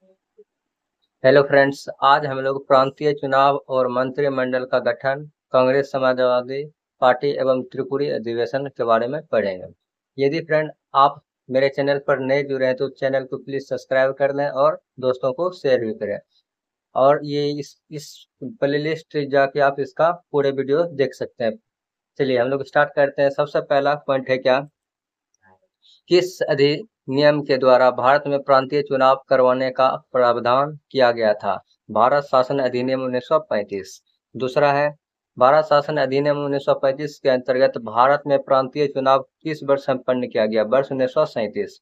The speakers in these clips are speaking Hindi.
हेलो फ्रेंड्स, आज हम लोग प्रांतीय चुनाव और मंत्रिमंडल का गठन, कांग्रेस समाजवादी पार्टी एवं त्रिपुरी अधिवेशन के बारे में पढ़ेंगे। यदि फ्रेंड आप मेरे चैनल पर नए जुड़े हैं तो चैनल को प्लीज सब्सक्राइब कर लें और दोस्तों को शेयर भी करें। और ये इस प्ले लिस्ट जाके आप इसका पूरे वीडियो देख सकते हैं। चलिए हम लोग स्टार्ट करते हैं। सबसे पहला पॉइंट है क्या, किस अधिनियम के द्वारा भारत में प्रांतीय चुनाव करवाने का प्रावधान किया गया था? भारत शासन अधिनियम 1935। दूसरा है, भारत शासन अधिनियम 1935 के अंतर्गत भारत में प्रांतीय चुनाव किस वर्ष संपन्न किया गया? वर्ष 1937।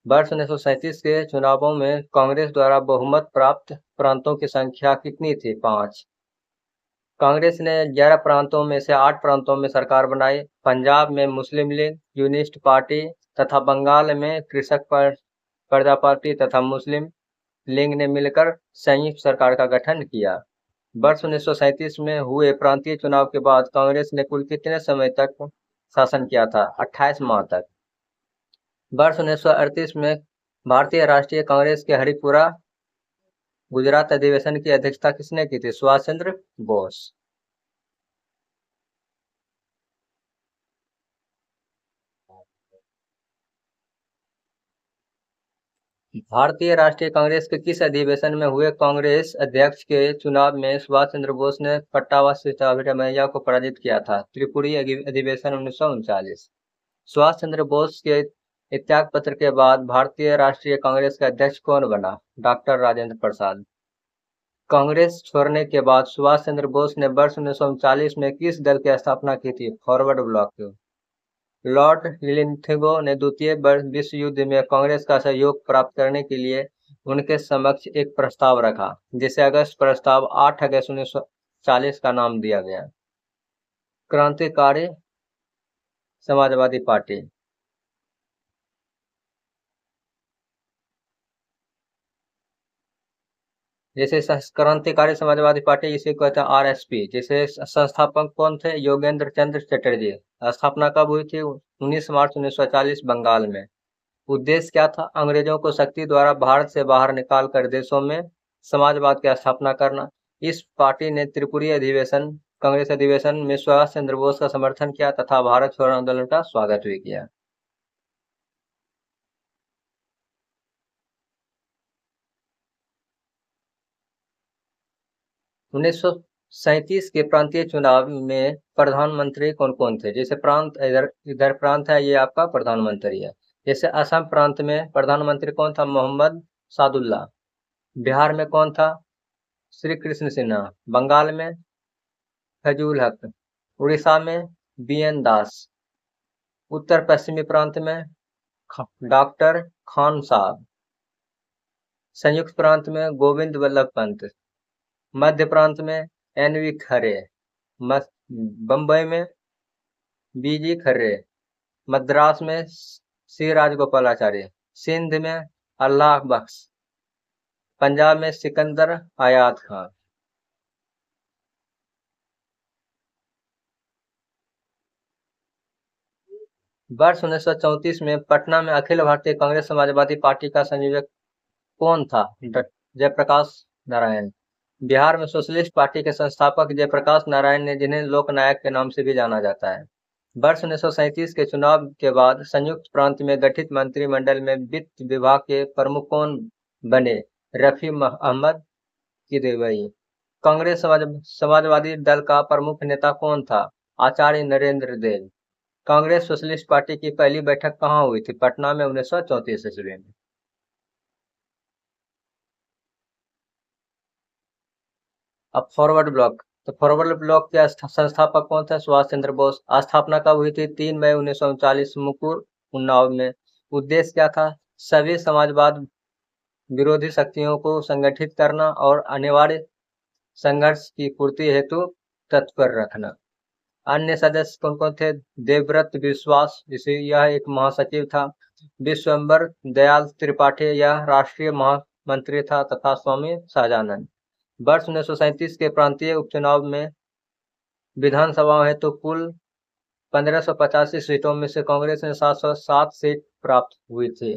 वर्ष 1937 के चुनावों में कांग्रेस द्वारा बहुमत प्राप्त प्रांतों की संख्या कितनी थी? 5। कांग्रेस ने 11 प्रांतों में से 8 प्रांतों में सरकार बनाई। पंजाब में मुस्लिम लीग, यूनिस्ट पार्टी तथा बंगाल में कृषक प्रजा पार्टी तथा मुस्लिम लीग ने मिलकर संयुक्त सरकार का गठन किया। वर्ष 1937 में हुए प्रांतीय चुनाव के बाद कांग्रेस ने कुल कितने समय तक शासन किया था? 28 माह तक। वर्ष 1938 में भारतीय राष्ट्रीय कांग्रेस के हरिपुरा गुजरात अधिवेशन की अध्यक्षता किसने की थी? सुभाष चंद्र बोस। भारतीय राष्ट्रीय कांग्रेस के किस अधिवेशन में हुए कांग्रेस अध्यक्ष के चुनाव में सुभाष चंद्र बोस ने पट्टावा सिद्धारमैया को पराजित किया था? त्रिपुरी अधिवेशन 1939। सुभाष चंद्र बोस के त्याग पत्र के बाद भारतीय राष्ट्रीय कांग्रेस का अध्यक्ष कौन बना? डॉक्टर राजेंद्र प्रसाद। कांग्रेस छोड़ने के बाद सुभाष चंद्र बोस ने वर्ष 1939 में किस दल की स्थापना की थी? फॉरवर्ड ब्लॉक की। लॉर्ड लिंथगो ने द्वितीय विश्व युद्ध में कांग्रेस का सहयोग प्राप्त करने के लिए उनके समक्ष एक प्रस्ताव रखा, जिसे अगस्त प्रस्ताव 8 अगस्त 1940 का नाम दिया गया। क्रांतिकारी समाजवादी पार्टी। जैसे क्रांतिकारी समाजवादी पार्टी, इसे कहते हैं आरएसपी। जैसे संस्थापक कौन थे? योगेंद्र चंद्र चटर्जी। स्थापना कब हुई थी? 19 मार्च 1940 बंगाल में। उद्देश्य क्या था? अंग्रेजों को शक्ति द्वारा भारत से बाहर निकाल कर देशों में समाजवाद की स्थापना करना। इस पार्टी ने त्रिपुरी अधिवेशन, कांग्रेस अधिवेशन में सुभाष चंद्र बोस का समर्थन किया तथा भारत छोड़ो आंदोलन का स्वागत भी किया। उन्नीस सौ सैतीस के प्रांतीय चुनाव में प्रधानमंत्री कौन कौन थे? जैसे प्रांत, इधर इधर प्रांत है, ये आपका प्रधानमंत्री है। जैसे असम प्रांत में प्रधानमंत्री कौन था? मोहम्मद सादुल्ला। बिहार में कौन था? श्री कृष्ण सिन्हा। बंगाल में फैजुल हक। उड़ीसा में बीएन दास। उत्तर पश्चिमी प्रांत में डॉक्टर खान साहब। संयुक्त प्रांत में गोविंद वल्लभ पंत। मध्य प्रांत में एनवी खरे। बम्बई में बीजी खर्रे। मद्रास में सी राजगोपालाचार्य। सिंध में अल्लाह बख्श। पंजाब में सिकंदर आयात खान। वर्ष 1934 में पटना में अखिल भारतीय कांग्रेस समाजवादी पार्टी का संयोजक कौन था? जयप्रकाश नारायण। बिहार में सोशलिस्ट पार्टी के संस्थापक जयप्रकाश नारायण ने, जिन्हें लोकनायक के नाम से भी जाना जाता है। वर्ष 1937 के चुनाव के बाद संयुक्त प्रांत में गठित मंत्रिमंडल में वित्त विभाग के प्रमुख कौन बने? रफी अहमद किदवई। कांग्रेस समाजवादी दल का प्रमुख नेता कौन था? आचार्य नरेंद्र देव। कांग्रेस सोशलिस्ट पार्टी की पहली बैठक कहाँ हुई थी? पटना में 1934 ईस्वी में। अब फॉरवर्ड ब्लॉक। तो फॉरवर्ड ब्लॉक के संस्थापक कौन थे? सुभाष चंद्र बोस। स्थापना कब हुई थी? 3 मई 1939 मुकुर उन्नाव में। उद्देश्य क्या था? सभी समाजवाद विरोधी शक्तियों को संगठित करना और अनिवार्य संघर्ष की पूर्ति हेतु तत्पर रखना। अन्य सदस्य कौन कौन थे? देवव्रत विश्वास, जिसे यह एक महासचिव था। विश्वम्बर दयाल त्रिपाठी, यह राष्ट्रीय महामंत्री था, तथा स्वामी सहजानंद। वर्ष 1937 के प्रांतीय उपचुनाव में विधानसभा हेतु कुल 1585 सीटों में से कांग्रेस ने 707 सीट प्राप्त हुई थी।